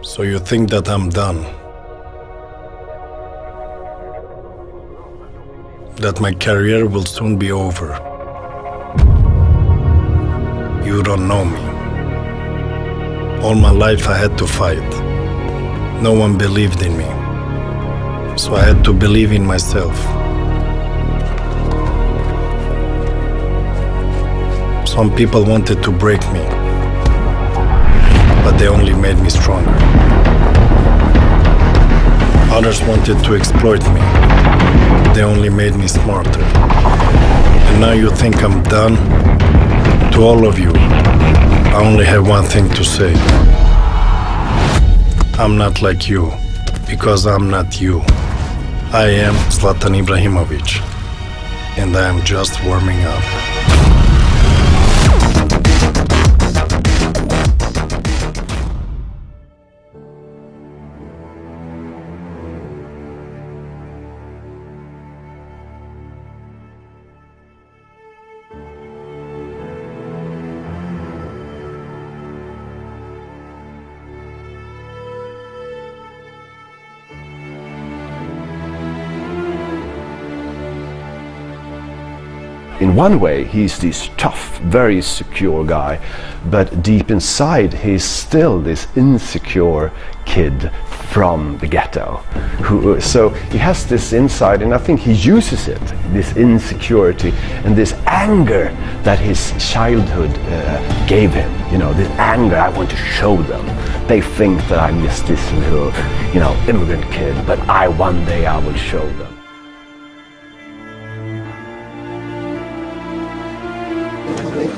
So you think that I'm done? That my career will soon be over? You don't know me. All my life I had to fight. No one believed in me. So I had to believe in myself. Some people wanted to break me, but they only made me stronger. Others wanted to exploit me. They only made me smarter. And now you think I'm done? To all of you, I only have one thing to say. I'm not like you, because I'm not you. I am Zlatan Ibrahimovic, and I am just warming up. In one way, he's this tough, very secure guy, but deep inside, he's still this insecure kid from the ghetto. So he has this inside, and I think he uses it, this insecurity and this anger that his childhood gave him. You know, this anger, I want to show them. They think that I'm just this little, immigrant kid, but one day I will show them.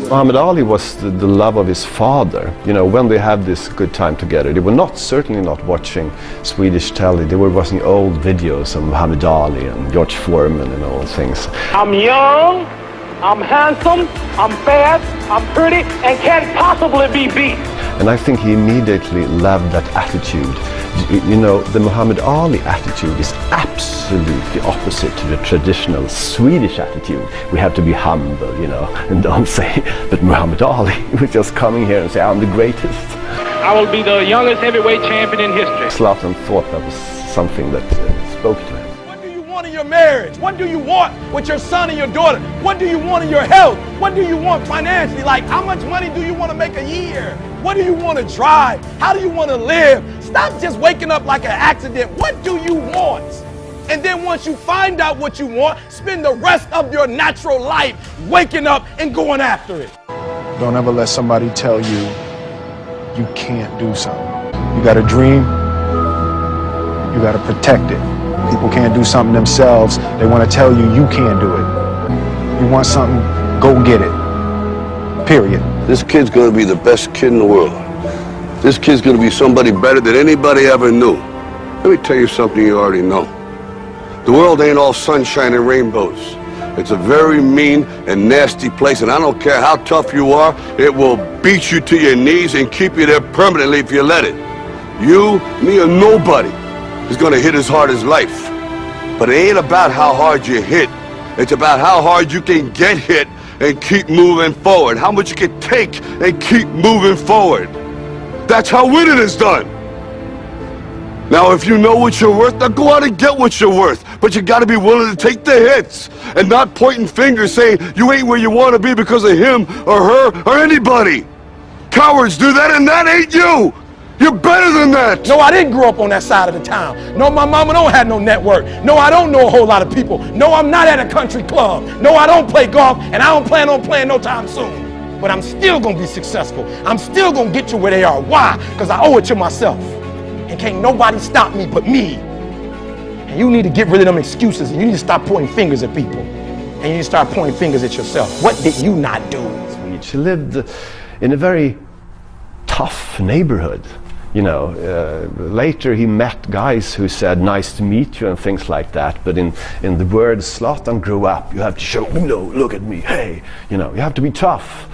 Muhammad Ali was the love of his father. You know, when they had this good time together, they were certainly not watching Swedish telly. They were watching old videos of Muhammad Ali and George Foreman and all things. I'm young, I'm handsome, I'm fast, I'm pretty, and can't possibly be beat. And I think he immediately loved that attitude. You know, the Muhammad Ali attitude is absolutely opposite to the traditional Swedish attitude. We have to be humble, and don't say, but Muhammad Ali was just coming here and say, I'm the greatest. I will be the youngest heavyweight champion in history. Zlatan thought that was something that spoke to him. What do you want in your marriage? What do you want with your son and your daughter? What do you want in your health? What do you want financially? Like, how much money do you want to make a year? What do you want to drive? How do you want to live? Stop just waking up like an accident. What do you want? And then once you find out what you want, spend the rest of your natural life waking up and going after it. Don't ever let somebody tell you you can't do something. You got a dream, you got to protect it. People can't do something themselves. They want to tell you you can't do it. You want something, go get it. Period. This kid's gonna be the best kid in the world. This kid's gonna be somebody better than anybody ever knew. Let me tell you something you already know. The world ain't all sunshine and rainbows. It's a very mean and nasty place, and I don't care how tough you are, it will beat you to your knees and keep you there permanently if you let it. You, me, or nobody is gonna hit as hard as life. But it ain't about how hard you hit. It's about how hard you can get hit and keep moving forward. How much you can take and keep moving forward. That's how winning is done. Now, if you know what you're worth, now go out and get what you're worth. But you gotta be willing to take the hits and not pointing fingers saying you ain't where you wanna be because of him or her or anybody. Cowards do that, and that ain't you. You're better than that. No, I didn't grow up on that side of the town. No, my mama don't have no network. No, I don't know a whole lot of people. No, I'm not at a country club. No, I don't play golf, and I don't plan on playing no time soon. But I'm still gonna be successful. I'm still gonna get you where they are. Why? Because I owe it to myself. And can't nobody stop me but me. And you need to get rid of them excuses, and you need to stop pointing fingers at people. And you need to start pointing fingers at yourself. What did you not do? She lived in a very tough neighborhood. Later he met guys who said, nice to meet you and things like that. But in the words Zlatan grew up, you have to show, look at me, hey, you have to be tough.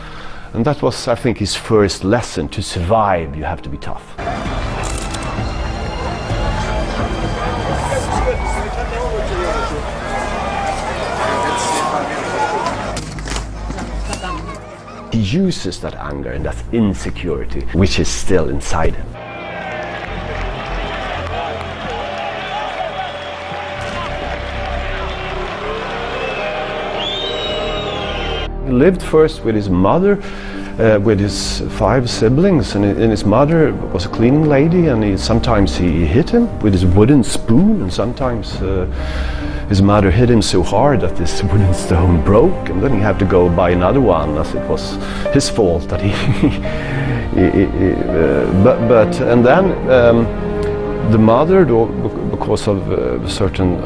And that was, I think, his first lesson. To survive, you have to be tough. He uses that anger and that insecurity, which is still inside him. lived first with his mother, with his 5 siblings, and his mother was a cleaning lady, and sometimes he hit him with his wooden spoon, and sometimes his mother hit him so hard that this wooden stone broke, and then he had to go buy another one, as it was his fault that and then the mother, because of certain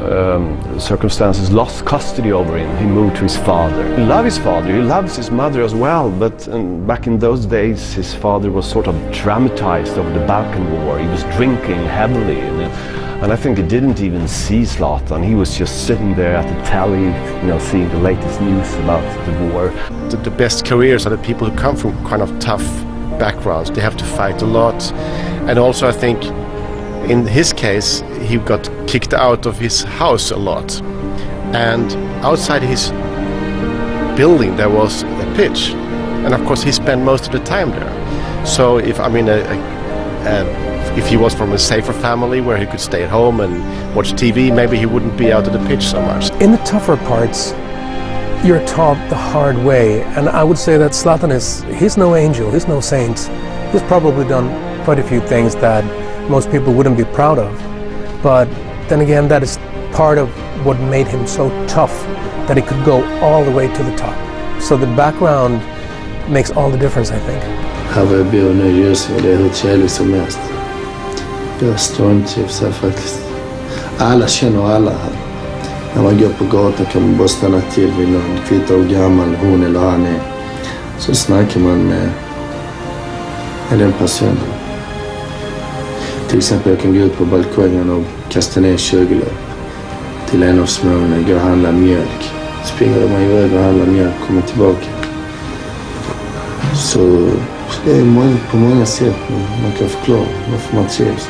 circumstances, lost custody over him. He moved to his father. He loves his father, he loves his mother as well, but back in those days his father was sort of traumatized over the Balkan War. He was drinking heavily, and I think he didn't even see Zlatan. He was just sitting there at the telly, you know, seeing the latest news about the war. The best careers are the people who come from kind of tough backgrounds. They have to fight a lot, and also I think in his case, he got kicked out of his house a lot, and outside his building there was a pitch, and of course he spent most of the time there. So if he was from a safer family where he could stay at home and watch TV, maybe he wouldn't be out of the pitch so much. In the tougher parts, you're taught the hard way, and I would say that Zlatan he's no angel, he's no saint. He's probably done quite a few things that most people wouldn't be proud of, but then again, that is part of what made him so tough, that he could go all the way to the top. So the background makes all the difference, I think. Här var jag bor nu just nu, det är hur trevligt som helst. Jag stormtrivs här faktiskt. Alla känner alla här. När man går på gatan kan man bara stanna till vid någon, kvittar hur gammal hon eller han är. Så snackar man med den personen. Till exempel jag kan gå ut på balkongen och kasta ner 20-lapp till en av småarna, gå och handla mjölk. Springer de iväg och handlar mjölk, kommer tillbaka. Så det är på många sätt man kan förklara varför man trivs.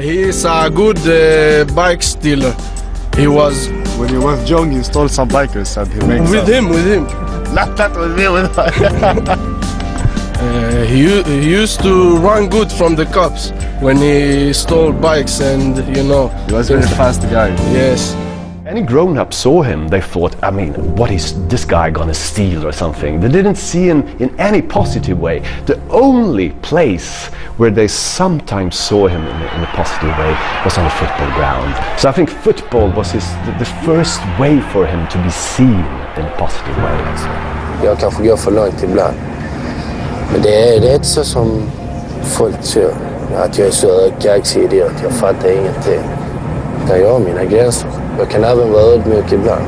He is a good bike stealer. He was... When he was young, he stole some bikers and he makes With him. Not with me, with He used to run good from the cops when he stole bikes, and you know... He was a very fast guy. Yes. Any grown-up saw him, they thought, I mean, what is this guy gonna steal or something? They didn't see him in any positive way. The only place where they sometimes saw him in a positive way was on the football ground. So I think football was the first way for him to be seen in a positive way. Jag kanske går för långt ibland. Men det är inte så som folk tror. Att jag är så kaxig idiot, jag fattar ingenting. Där jag har mina gränser. Jag kan även vara ödmjuk ibland.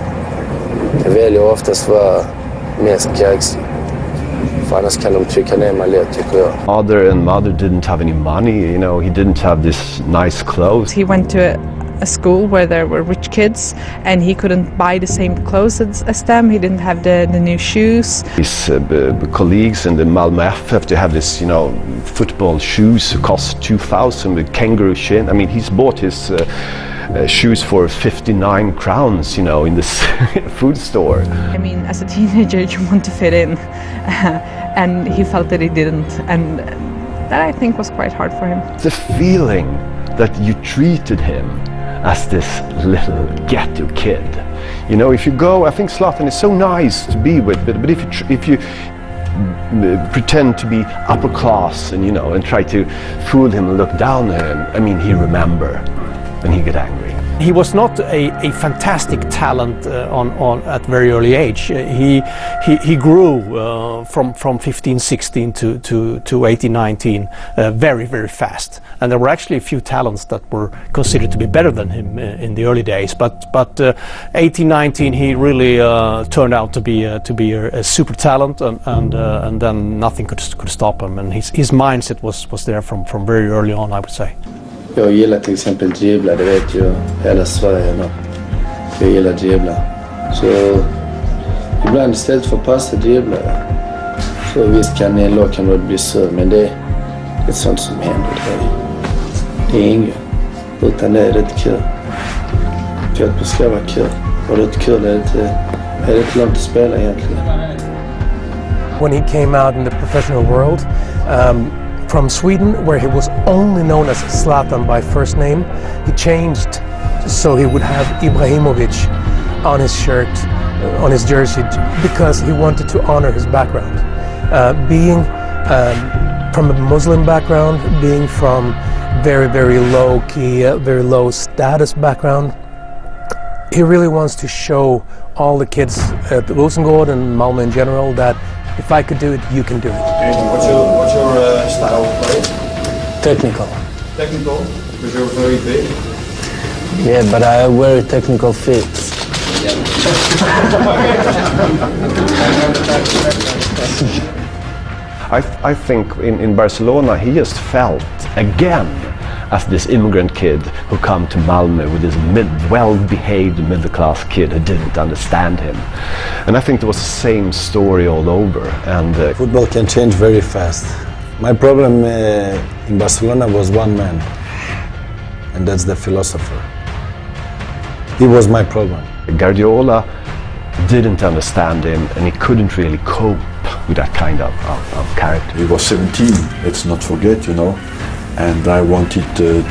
Jag väljer oftast vara mest kaxig. För annars kan de trycka ner mig lätt, tycker jag. Father and mother didn't have any money, you know, he didn't have this nice clothes. He went to a school where there were rich kids, and he couldn't buy the same clothes as them. He didn't have the new shoes. His colleagues in the Malmö FF, to have this, you know, football shoes cost 2,000 with kangaroo shin. I mean, he's bought his shoes for 59 crowns, you know, in this food store. I mean, as a teenager, you want to fit in, and he felt that he didn't, and that I think was quite hard for him. The feeling that you treated him as this little ghetto kid. You know, if you go, I think Zlatan is so nice to be with, but if you pretend to be upper class and, you know, and try to fool him and look down at him, I mean, he remember and he get angry. He was not a fantastic talent at very early age. He grew from 15, 16 to 18, 19 very, very fast. And there were actually a few talents that were considered to be better than him in the early days. But 18, 19, he really turned out to be a super talent, and then nothing could stop him. And his mindset was there from very early on, I would say. Jag gillar till exempel dribbla, det vet ju hela Sverige nu. Jag gillar dribbla. Så ibland istället för att passa dribbla. Så visst kan en lag kan bli sur, men det är ett sånt som händer. Det är inget. Utan det är inte kul. Fotboll ska vara kul. Och det är inte kul, är det inte långt att spela egentligen. When he came out in the professional world, from Sweden, where he was only known as Zlatan by first name, he changed so he would have Ibrahimovic on his shirt on his jersey because he wanted to honor his background. Being from a Muslim background, being from very, very low key, very low status background, he really wants to show all the kids at Rosengård and Malmö in general that if I could do it, you can do it. What's your style of play? Technical. Technical? Because you're very big. Yeah, but I wear technical fit. I think in Barcelona he just felt again as this immigrant kid who come to Malmö with this well-behaved middle-class kid who didn't understand him. And I think there was the same story all over. And football can change very fast. My problem in Barcelona was one man, and that's the philosopher. He was my problem. Guardiola didn't understand him, and he couldn't really cope with that kind of character. He was 17, let's not forget, you know, and I wanted to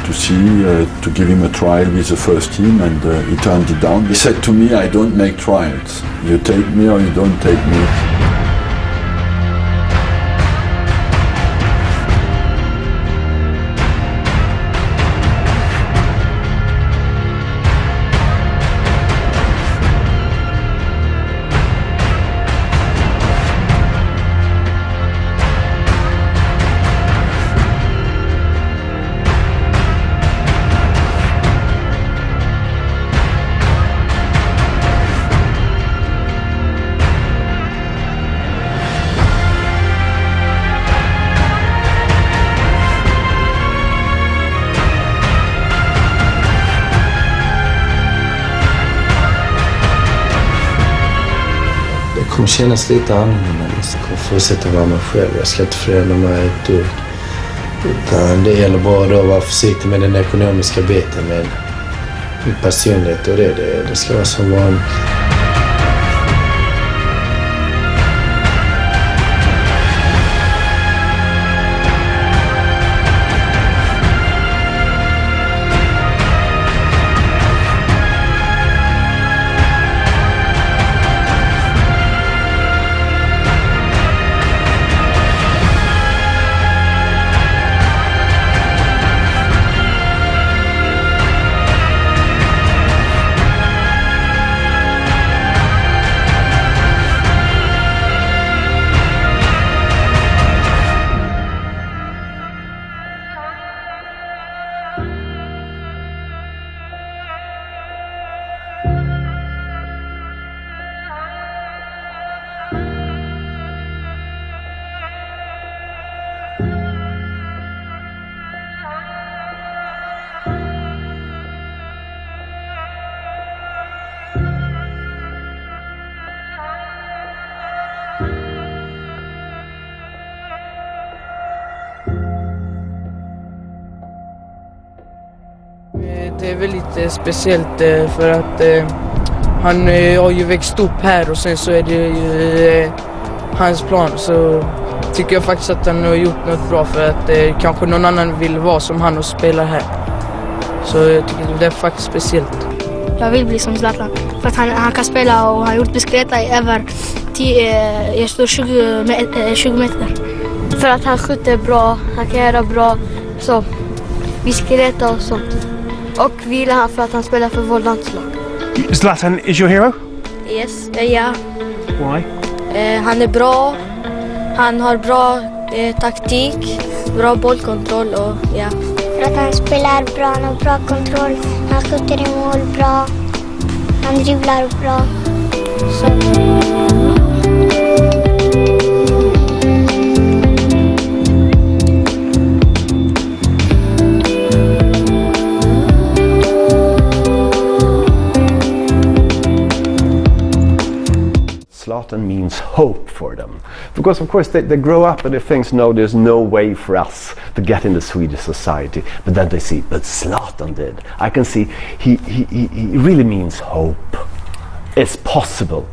give him a trial with the first team, and he turned it down. He said to me, I don't make trials. You take me or you don't take me. Det kommer kännas lite annorlunda. Jag ska fortsätta vara mig själv. Jag ska inte förändra mig ett dugg. Utan det gäller bara att vara försiktig med den ekonomiska biten. Men min personlighet och det ska vara som vanligt. Det är väldigt speciellt för att han har ju växt upp här och sen så är det ju hans plan, så tycker jag faktiskt att han har gjort något bra för att kanske någon annan vill vara som han och spela här. Så jag tycker det är faktiskt speciellt. Jag vill bli som Zlatan för att han kan spela och han har gjort bicicleta i över 20 meter. För att han skjuter bra, han kan göra bra så bicicleta och sånt. Och vi gillar han för att han spelar för vårt landslag. Zlatan is your hero? Yes, ja. Why? Han är bra, han har bra taktik, bra bollkontroll och ja. För att han spelar bra, han har bra kontroll, han skjuter i mål bra, han dribblar bra. Så. Zlatan means hope for them, because of course they grow up and they think, no, there's no way for us to get into Swedish society, but then they see, but Zlatan did. I can see he really means hope. It's possible.